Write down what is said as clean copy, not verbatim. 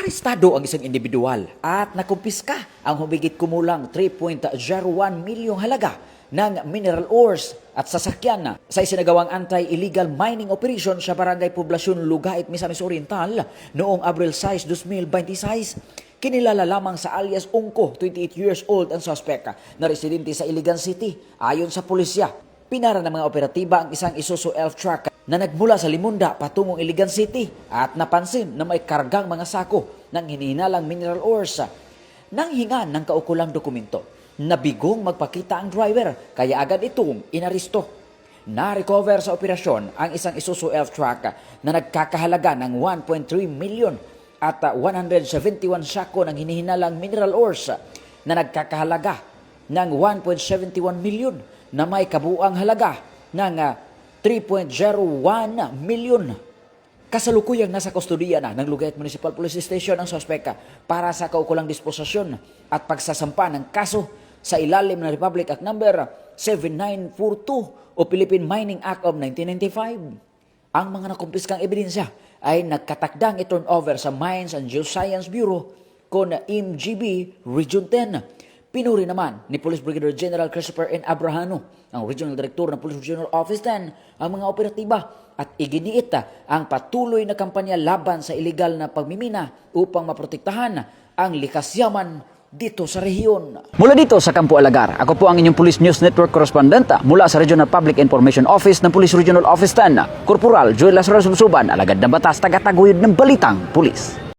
Arestado ang isang individual at nakumpiska ang humigit kumulang 3.01 milyong halaga ng mineral ores at sasakyan sa isinagawang anti-illegal mining operation sa Barangay Poblasyon Lugait, Misamis Oriental noong Abril 6, 2026. Kinilala lamang sa alias Ungko, 28 years old ang suspect na residente sa Iligan City. Ayon sa pulisya, pinara ng mga operatiba ang isang Isuzu elf truck na nagmula sa Limunda patungong Iligan City at napansin na may kargang mga sako ng hinihinalang mineral ores. Nang hingan ng kaukulang dokumento, nabigong magpakita ang driver kaya agad itong inaristo. Na-recover sa operasyon ang isang Isuzu elf truck na nagkakahalaga ng 1.3 million at 171 sako ng hinihinalang mineral ores na nagkakahalaga ng 1.71 million na may kabuang halaga ng 3.01 million. Kasalukuyang nasa kustodiya na ng Lugait Municipal Police Station ang suspeka para sa kaukulang disposisyon at pagsasampa ng kaso sa ilalim ng Republic Act No. 7942 o Philippine Mining Act of 1995. Ang mga nakumpiskang ebidensya ay nagkatakdang i-turn over sa Mines and Geoscience Bureau con MGB Region 10. Pinuri naman ni Police Brigadier General Christopher N. Abrahano, ang Regional Director ng Police Regional Office 10, ang mga operatiba at iginiit ang patuloy na kampanya laban sa illegal na pagmimina upang maprotektahan ang likas yaman dito sa rehiyon. Mula dito sa Campo Alagar, ako po ang inyong Police News Network Correspondent mula sa Regional Public Information Office ng Police Regional Office 10, Corporal Joel Lazaro Subsuban, alagad ng batas, tagataguyod ng Balitang Pulis.